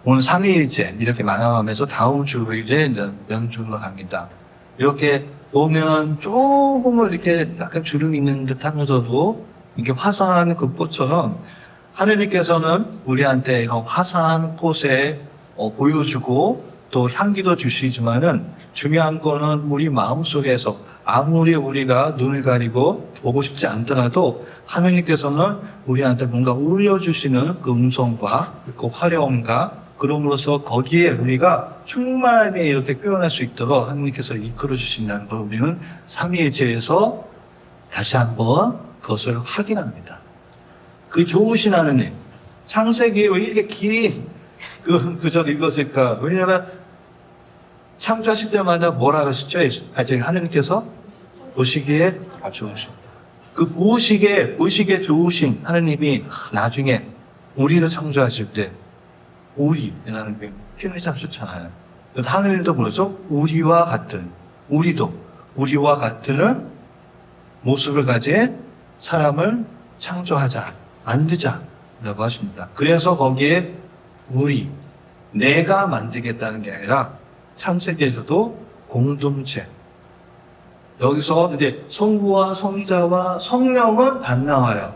오늘 삼위일체 이렇게 말하면서 다음 주일에 연주를 합니다. 이렇게 보면 조금은 이렇게 약간 주름이 있는 듯 하면서도 이게 화사한 그 꽃처럼 하느님께서는 우리한테 이런 화사한 꽃에 보여주고 또 향기도 주시지만은 중요한 거는 우리 마음속에서 아무리 우리가 눈을 가리고 보고 싶지 않더라도 하느님께서는 우리한테 뭔가 울려주시는 그 음성과 그 화려함과 그럼으로써 거기에 우리가 충만하게 이렇게 표현할 수 있도록 하느님께서 이끌어 주신다는 걸 우리는 삼위일체에서 다시 한번 그것을 확인합니다. 그 좋으신 하느님, 창세기 왜 이렇게 긴 그절 읽었을까? 왜냐하면 창조하실 때마다 뭐라 하셨죠? 하느님께서 보시기에 좋으신. 그 보시기에 좋으신 하느님이 나중에 우리를 창조하실 때 우리라는 게 표현이 참 좋잖아요. 하느님도 그러죠. 우리와 같은, 우리와 같은 모습을 가진 사람을 창조하자, 만들자라고 하십니다. 그래서 거기에 내가 만들겠다는 게 아니라 창세기에서도 공동체. 여기서 근데 성부와 성자와 성령은 안 나와요.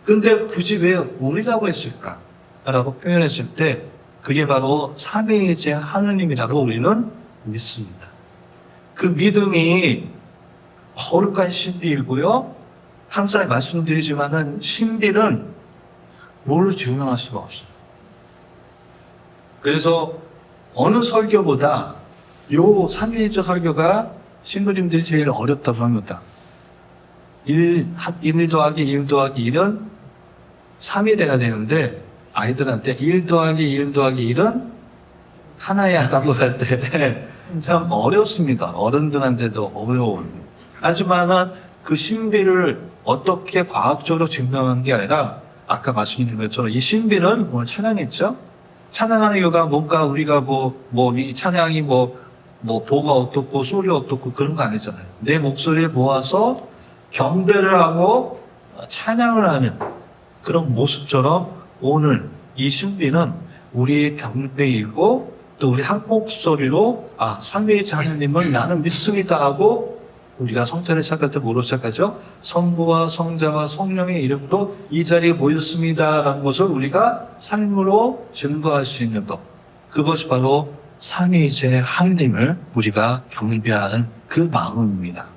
근데 굳이 왜 우리라고 했을까? 라고 표현했을 때 그게 바로 삼위일체 하느님이라고 우리는 믿습니다. 그 믿음이 거룩한 신비이고요. 항상 말씀드리지만은 신비는 뭘로 증명할 수가 없어요. 그래서 어느 설교보다 요 삼위일체 설교가 신부님들이 제일 어렵다고 합니다. 1 더하기 1 더하기 1은 3이 돼야 되는데 아이들한테 1 더하기 1 더하기 1은 하나야 라고 할 때 참 어렵습니다. 어른들한테도 어려운. 하지만 그 신비를 어떻게 과학적으로 증명한 게 아니라 아까 말씀드린 것처럼 이 신비는 오늘 찬양했죠? 찬양하는 이유가 뭔가 우리가 이 찬양이 도가 어떻고 소리 어떻고 그런 거 아니잖아요. 내 목소리를 모아서 경배를 하고 찬양을 하는 그런 모습처럼 오늘 이 신비는 우리의 경배이고 또 우리 한 목소리로 삼위일체 하나님을 나는 믿습니다 하고 우리가 성찬을 시작할 때 뭐로 시작하죠? 성부와 성자와 성령의 이름으로 이 자리에 모였습니다라는 것을 우리가 삶으로 증거할 수 있는 것. 그것이 바로 삼위일체 하나님을 우리가 경배하는 그 마음입니다.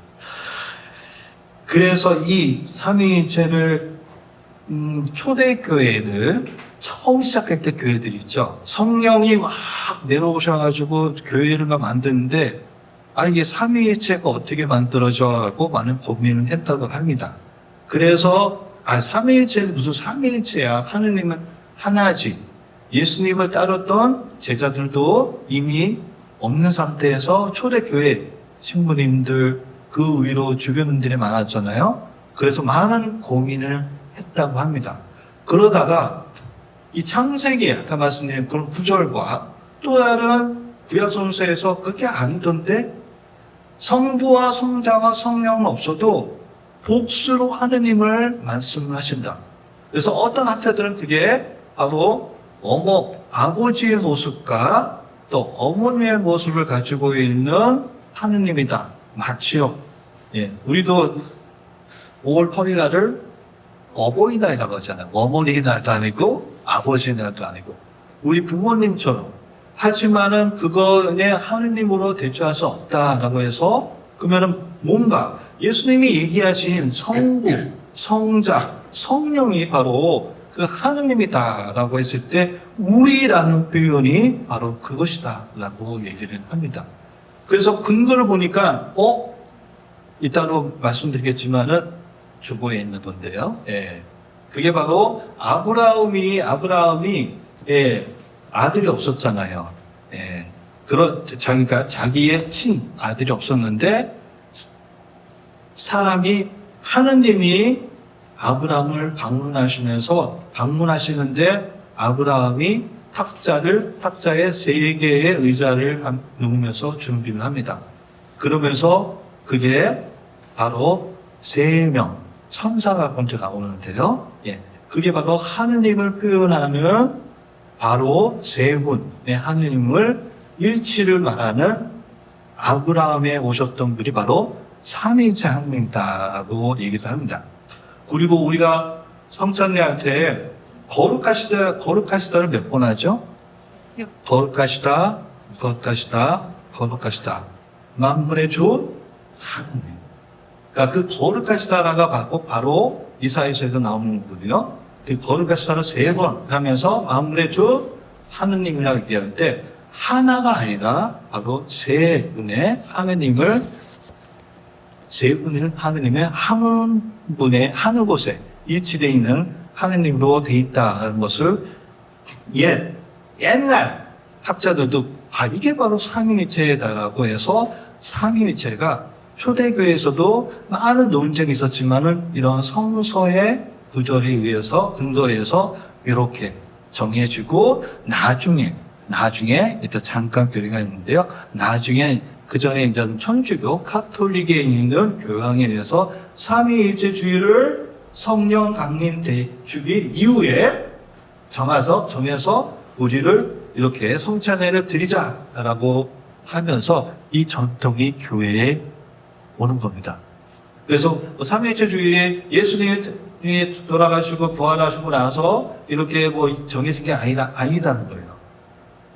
그래서 이 삼위일체를 초대교회들 처음 시작할 때 교회들 있죠. 성령이 막 내려오셔가지고 교회를 막 만드는데 이게 삼위일체가 어떻게 만들어져라고 많은 고민을 했다고 합니다. 그래서 삼위일체는 무슨 삼위일체야? 하느님은 하나지. 예수님을 따랐던 제자들도 이미 없는 상태에서 초대교회 신부님들 그 위로 주변들이 많았잖아요. 그래서 많은 고민을 했다고 합니다. 그러다가 이 창세기 아까 말씀드린 그런 구절과 또 다른 구약성서에서 그게 아니던데 성부와 성자와 성령은 없어도 복수로 하느님을 말씀하신다. 그래서 어떤 학자들은 그게 바로 아버지의 모습과 또 어머니의 모습을 가지고 있는 하느님이다. 맞지요? 우리도 5월 8일 날을 어버이날이라고 하잖아요. 어머니 날도 아니고 아버지 날도 아니고 우리 부모님처럼. 하지만은 그거에 하느님으로 대처할 수 없다라고 해서 그러면은 뭔가 예수님이 얘기하신 성부, 성자, 성령이 바로 그 하느님이다라고 했을 때 우리라는 표현이 바로 그것이다라고 얘기를 합니다. 그래서 근거를 보니까 이따로 말씀드리겠지만은 주보에 있는 건데요. 그게 바로 아브라함이 아들이 없었잖아요. 그러니까 자기의 친아들이 없었는데 하느님이 아브라함을 방문하시는데 아브라함이 탁자에 3개의 의자를 놓으면서 준비를 합니다. 그러면서 그게 바로 3명 천사가 먼저 나오는데요. 그게 바로 하느님을 표현하는 바로 세 분의 하느님을 일치를 말하는 아브라함에 오셨던 분이 바로 삼위일체 하느님이다라고 얘기를 합니다. 그리고 우리가 성찬례할 때 거룩하시다를 몇 번 하죠? 거룩하시다, 거룩하시다, 거룩하시다. 만물의 주 하느님. 그러니까 그 거룩하시다가 바로 이사야서에도 나오는 거거든요. 그 거룩하시다를 세 번 하면서 만물의 주 하느님이라고 얘기할 때 하나가 아니라 바로 세 분의 하느님의 한 분의 한 곳에 일치되어 있는 하느님으로 되어 있다는 것을 옛날 학자들도 이게 바로 삼위일체다라고 해서 삼위일체가 초대교회에서도 많은 논쟁이 있었지만은 이런 성서의 구절에 의해서 근거에서 이렇게 정해지고 나중에 일단 잠깐 교리가 있는데요. 나중에 그 전에 이제 천주교 카톨릭에 있는 교황에 의해서 삼위일체주의를 성령 강림 주기 이후에 정해서 우리를 이렇게 성찬회를 드리자라고 하면서 이 전통이 교회에 오는 겁니다. 그래서 삼위일체주의에 예수님이 돌아가시고 부활하시고 나서 이렇게 정해진 게 아니라는 거예요.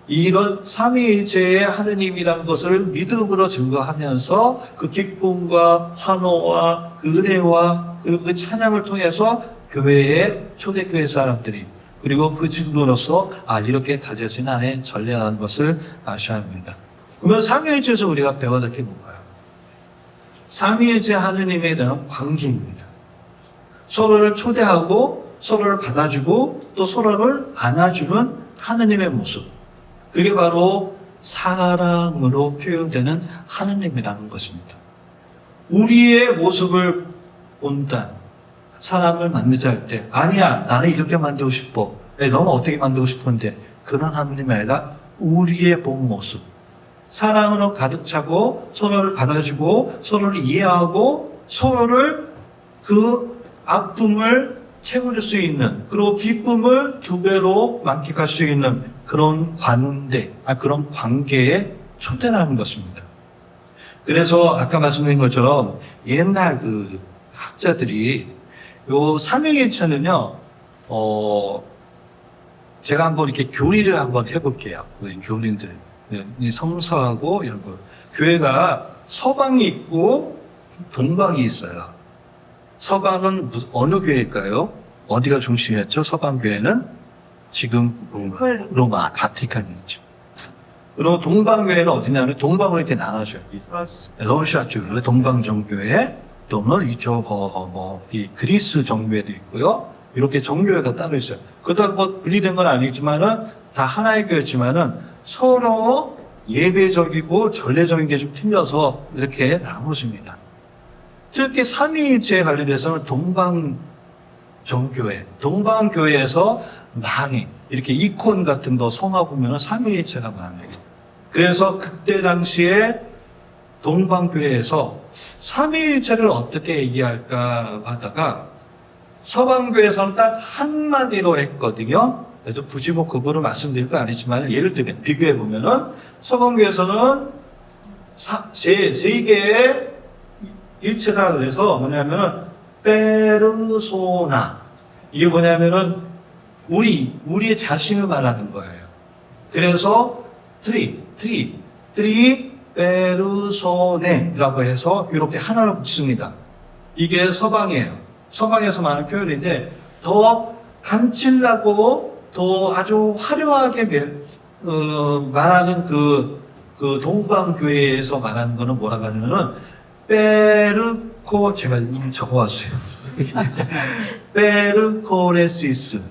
이런 삼위일체의 하느님이라는 것을 믿음으로 증거하면서 그 기쁨과 환호와 그 은혜와 그리고 그 찬양을 통해서 교회의 초대교회 사람들이 그리고 그 증거로서 이렇게 다져진 안에 전례라는 것을 아셔야 합니다. 그러면 삼위일체에서 우리가 배워야 될 게 뭔가요? 삼위일체 하느님에 대한 관계입니다. 서로를 초대하고 서로를 받아주고 또 서로를 안아주는 하느님의 모습. 그게 바로 사랑으로 표현되는 하느님이라는 것입니다. 우리의 모습을 본다. 사람을 만들자 할 때 아니야 나는 이렇게 만들고 싶어. 너는 어떻게 만들고 싶은데 그런 하느님이 아니라 우리의 본 모습. 사랑으로 가득 차고 서로를 받아주고 서로를 이해하고 서로를 그 아픔을 채워줄 수 있는 그리고 기쁨을 두 배로 만끽할 수 있는 그런 그런 관계에 초대라는 것입니다. 그래서 아까 말씀드린 것처럼 옛날 그 학자들이 요 삼위일체는요, 제가 한번 이렇게 교리를 한번 해볼게요. 우리 교리들. 성서하고 이런 거. 교회가 서방이 있고 동방이 있어요. 서방은 어느 교회일까요? 어디가 중심이었죠? 서방 교회는 지금 로마 바티칸이었죠. 그리고 동방 교회는 어디냐면 동방으로 이렇게 나눠져요. 러시아 쪽으로 동방 정교회 또는 이쪽 이 그리스 정교회도 있고요. 이렇게 정교회가 따로 있어요. 그렇다고 분리된 건 아니지만은 다 하나의 교회지만은 서로 예배적이고 전례적인 게 좀 틀려서 이렇게 나눠집니다. 특히 삼위일체에 관련해서는 동방교회에서 많이 이렇게 이콘 같은 거 성화 보면은 삼위일체가 많아요. 그래서 그때 당시에 동방교회에서 삼위일체를 어떻게 얘기할까 하다가 서방교회에서는 딱 한마디로 했거든요. 그래서 굳이 그거를 말씀드릴 건 아니지만 예를 들면 비교해 보면은 서방교회에서는 세 개의 일체다 그래서 뭐냐면은 페르소나 이게 뭐냐면은 우리의 자신을 말하는 거예요. 그래서 트리 페르소네라고 해서 이렇게 하나를 붙습니다. 이게 서방이에요. 서방에서 많은 표현인데 더 감칠나고 더 아주 화려하게 말하는 그 동방교회에서 말하는 거는 뭐라고 하냐면은 제가 이미 적어왔어요. 페르코레시스.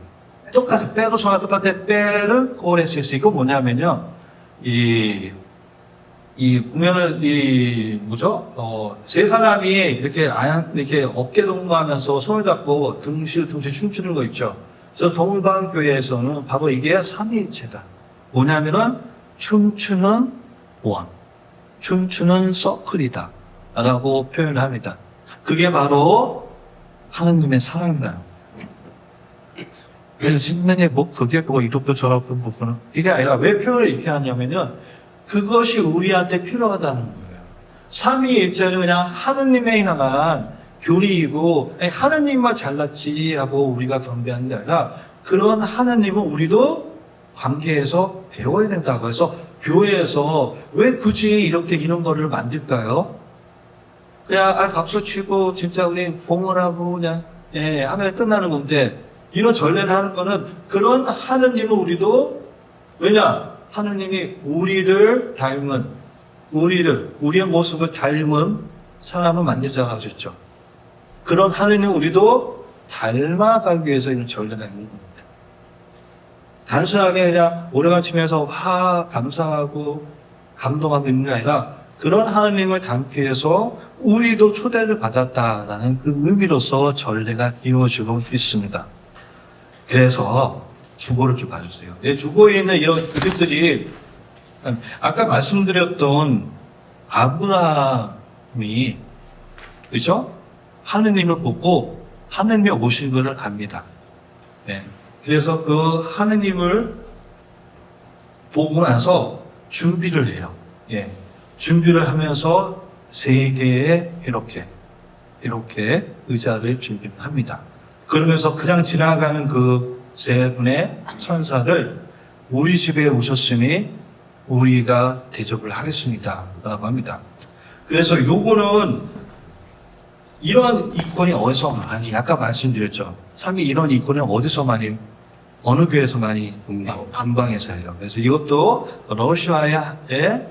똑같아. 페르소나 똑같아. 페르코레시스. 이거 뭐냐면요. 보면은, 세 사람이 이렇게 어깨 동무하면서 손을 잡고 둥실 춤추는 거 있죠. 그래서 동방교회에서는 바로 이게 삼위일체다. 뭐냐면은, 춤추는 원. 춤추는 서클이다. 라고 표현을 합니다. 그게 바로 하느님의 사랑이다. 신명의 뭐 그게 뭐 이렇고 저렇고 뭐그는 이게 아니라 왜 표현을 이렇게 하냐면은 그것이 우리한테 필요하다는 거예요. 삼위일체는 그냥 하느님에 향한 교리이고 하느님만 잘났지 하고 우리가 경배하는 게 아니라 그런 하느님은 우리도 관계에서 배워야 된다고 해서 교회에서 왜 굳이 이렇게 이런 거를 만들까요? 그냥 박수 치고 진짜 우리 봉헌하고 그냥 하면 끝나는 건데 이런 전례를 하는 거는 그런 하느님은 우리도 왜냐? 하느님이 우리를 닮은 우리의 모습을 닮은 사람을 만들자고 하셨죠. 그런 하느님 우리도 닮아가기 위해서 이런 전례가 있는 겁니다. 단순하게 그냥 오래간 치면서 감사하고 감동하고 있는 게 아니라 그런 하느님을 닮기 위해서 우리도 초대를 받았다라는 그 의미로서 전례가 이루어지고 있습니다. 그래서 주보를 좀 봐주세요. 주보에 있는 이런 그림들이 아까 말씀드렸던 아브라함이 그죠? 하느님을 보고 하느님이 오신 것을 압니다. 네. 그래서 그 하느님을 보고 나서 준비를 해요. 준비를 하면서 세 개의 이렇게 의자를 준비합니다. 그러면서 그냥 지나가는 그 세 분의 천사를 우리 집에 오셨으니 우리가 대접을 하겠습니다. 라고 합니다. 그래서 요거는 이런 이권이 어디서 많이, 아까 말씀드렸죠. 참 이런 이권은 어디서 많이, 어느 교회에서 많이 반방에서 해요. 그래서 이것도 러시아에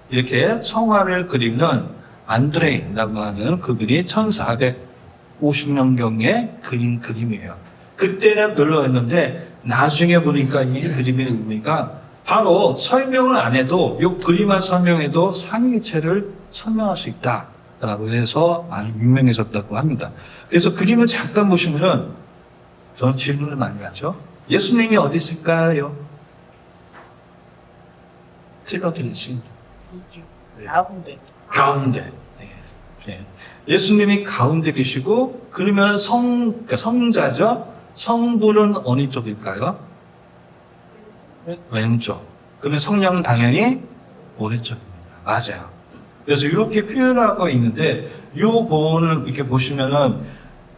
이렇게 성화를 그리는 안드레이라고 하는 그분이 1450년경에 그린 그림이에요. 그때는 별로였는데 나중에 보니까 이 그림의 의미가 바로 설명을 안 해도 이 그림만 설명해도 삼위일체를 설명할 수 있다라고 해서 많이 유명해졌다고 합니다. 그래서 그림을 잠깐 보시면은 저는 질문을 많이 하죠. 예수님이 어디 있을까요? 틀려드리지. 가운데. 네. 예수님이 가운데 계시고 그러면 성자죠. 성부는 어느 쪽일까요? 왼쪽. 그러면 성령은 당연히 오른쪽입니다. 맞아요. 그래서 이렇게 표현하고 있는데 이 부분을 이렇게 보시면은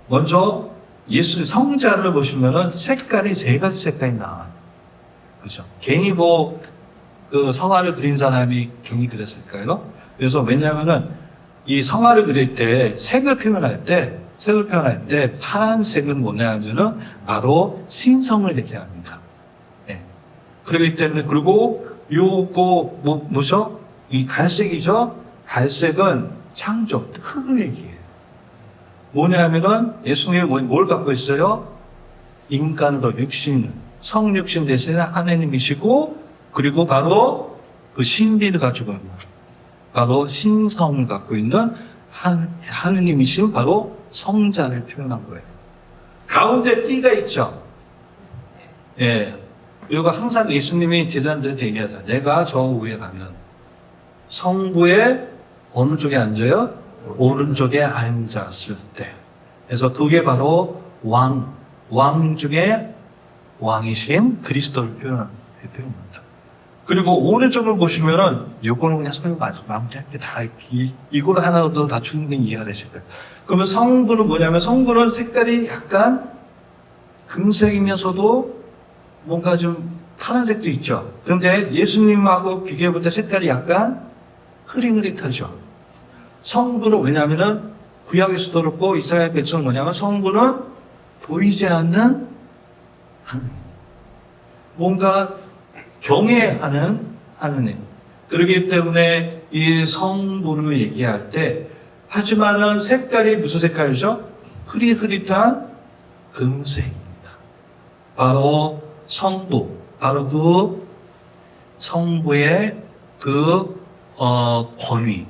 먼저 예수 성자를 보시면은 색깔이 세 가지 색깔이 나와요. 그렇죠? 괜히 그 성화를 그린 사람이 괜히 그랬을까요? 그래서 왜냐면은 이 성화를 그릴 때 색을 표현할 때 파란색은 뭐냐면은 바로 신성을 얘기합니다. 그렇기 때문에 그리고 요거 뭐죠? 이 갈색이죠? 갈색은 창조, 흙을 얘기해요. 뭐냐면은 예수님이 뭘 갖고 있어요? 인간으로 성육신 대신에 하나님이시고 그리고 바로 그 신비를 가지고 있는 바로 신성을 갖고 있는 하느님이신 바로 성자를 표현한 거예요. 가운데 띠가 있죠. 그리고 항상 예수님이 제자들한테 얘기하잖아요. 내가 저 위에 가면 성부의 어느 쪽에 앉아요? 오른쪽에 앉았을 때. 그래서 그게 바로 왕 중에 왕이신 그리스도를 표현합니다. 그리고 오른쪽을 보시면은 요거는 그냥 설명 마무리할게 다 이걸 하나로도 다 충분히 이해가 되실 거예요. 그러면 성부는 뭐냐면 성부는 색깔이 약간 금색이면서도 뭔가 좀 파란색도 있죠. 그런데 예수님하고 비교해 볼 때 색깔이 약간 흐릿흐릿하죠. 성부는 왜냐면은 구약에서도 그렇고 이스라엘 백성은 뭐냐면 성부는 보이지 않는 하느님. 뭔가 경외하는 하느님. 그렇기 때문에 이 성부를 얘기할 때 하지만은 색깔이 무슨 색깔이죠? 흐릿흐릿한 금색입니다. 바로 성부, 바로 그 성부의 권위,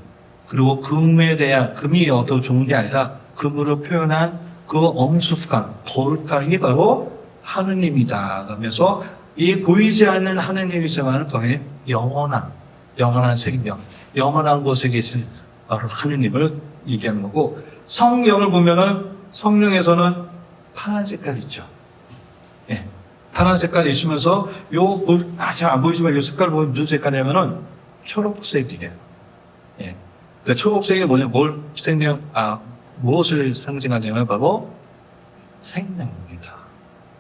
그리고 금에 대한, 금이 어떤 좋은 게 아니라 금으로 표현한 그 엄숙함, 거룩함이 바로 하느님이다. 그러면서 이 보이지 않는 하느님이지만 거기에 영원한 생명, 영원한 곳에 계신 바로 하느님을 얘기하는 거고, 성령을 보면은 성령에서는 파란 색깔 있죠. 파란 색깔이 있으면서 잘 안 보이지만 요 색깔 보면 무슨 색깔이냐면은 초록색이에요. 예. 그 초록색이 무엇을 상징하냐면 바로 생명입니다.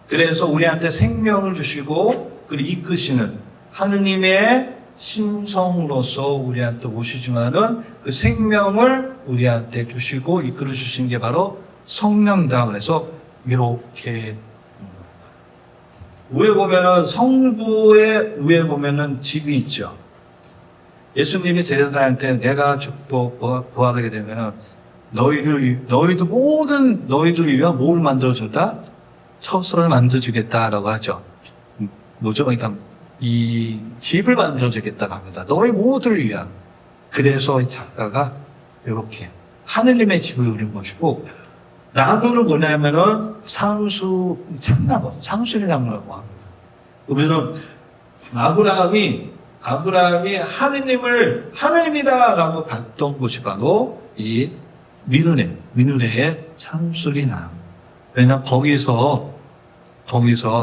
그래서 우리한테 생명을 주시고 그리고 이끄시는 하느님의 심성으로서 우리한테 오시지만은 그 생명을 우리한테 주시고 이끌어 주시는 게 바로 성령이다. 그래서 이렇게 위에 보면은 성부의 위에 보면은 집이 있죠. 예수님이 제자들한테 내가 죽고 부활하게 되면은 너희들 모든 너희들을 위해 뭘 만들어준다? 처소를 만들어주겠다라고 하죠. 뭐죠? 그러니까 이 집을 만들어주겠다고 합니다. 너희 모두를 위한. 그래서 이 작가가 이렇게 하느님의 집을 그린 것이고 나무는 뭐냐면은 참나무, 상수리나무라고 합니다. 그러면은 아브라함이 하느님이다라고 봤던 곳이 바로 이 미누레의 참수리나무. 왜냐면 거기서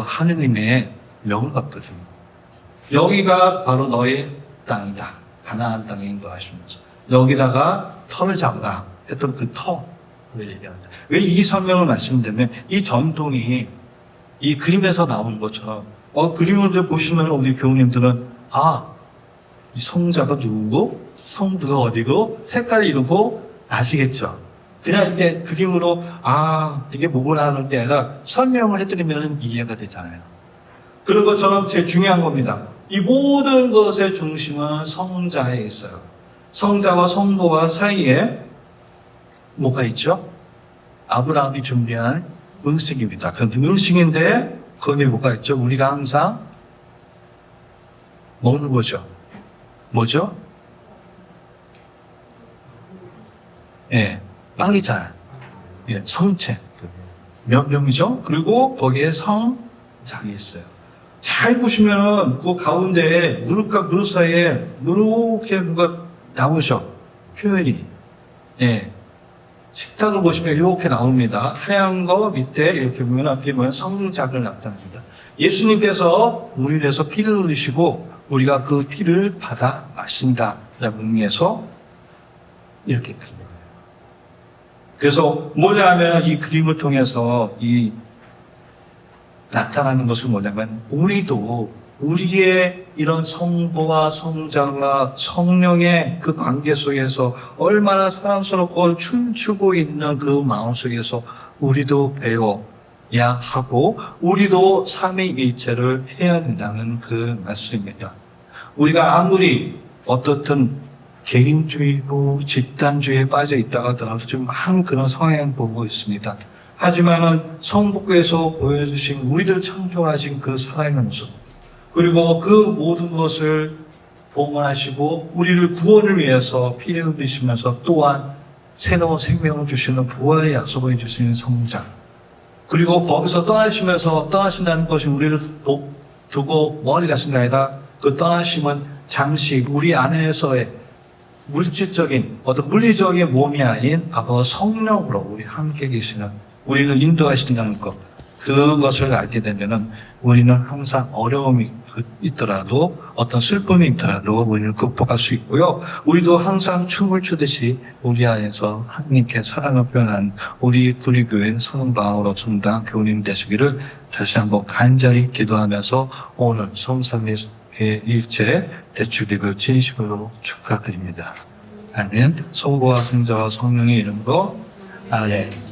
하느님의 명을 받거든요. 여기가 바로 너의 땅이다. 가나안 땅에 인도하시면서 여기다가 터를 잡으라 했던 그 터를 얘기합니다. 왜 이 설명을 말씀드리면 이 전통이 이 그림에서 나오는 것처럼 그림을 보시면 우리 교우님들은 이 성자가 누구고 성부가 어디고 색깔이 이러고 아시겠죠? 그냥 이제 그림으로 이게 뭐구나 하는 게 아니라 설명을 해드리면 이해가 되잖아요. 그런 것처럼 제일 중요한 겁니다. 이 모든 것의 중심은 성자에 있어요. 성자와 성부와 사이에 뭐가 있죠? 아브라함이 준비한 음식입니다. 그 음식인데 거기에 뭐가 있죠? 우리가 항상 먹는 거죠. 뭐죠? 예, 빵이잖아요. 예, 성체. 몇 명이죠? 그리고 거기에 성장이 있어요. 잘 보시면은 그 가운데에 누룩과 누룩 사이에 이렇게 뭐가 나오죠. 표현이. 예. 식탁을 보시면 이렇게 나옵니다. 하얀 거 밑에 이렇게 보면 앞에 보면 성작을 나타냅니다. 예수님께서 우리를 위해서 피를 흘리시고 우리가 그 피를 받아 마신다. 라는 의미에서 이렇게 그립니다. 그래서 뭐냐 하면 이 그림을 통해서 이 나타나는 것은 뭐냐면 우리도 우리의 이런 성부와 성자와 성령의 그 관계 속에서 얼마나 사랑스럽고 춤추고 있는 그 마음 속에서 우리도 배워야 하고 우리도 삼위일체를 해야 된다는 그 말씀입니다. 우리가 아무리 어떻든 개인주의고 집단주의에 빠져 있다가 하더라도 좀 많은 그런 성향 보고 있습니다. 하지만은 성부께서 보여주신 우리를 창조하신 그 살아있는 모습 그리고 그 모든 것을 봉헌하시고 우리를 구원을 위해서 피를 흘리시면서 또한 새로운 생명을 주시는 부활의 약속을 해주시는 성자 그리고 거기서 떠나신다는 것이 우리를 두고 멀리 가신 게 아니라 그 떠나심은 잠시 우리 안에서의 물질적인 어떤 물리적인 몸이 아닌 바로 성령으로 우리 함께 계시는 우리를 인도하신다는 것 그것을 알게 되면은 우리는 항상 어려움이 있더라도 어떤 슬픔이 있더라도 우리를 극복할 수 있고요. 우리도 항상 춤을 추듯이 우리 안에서 하나님께 사랑을 표현한 우리 구리교회 선방으로 전당 교우님 되시기를 다시 한번 간절히 기도하면서 오늘 성삼위의 일체 대축립을 진심으로 축하드립니다. 아멘. 성부와 성자와 성령의 이름으로 아멘.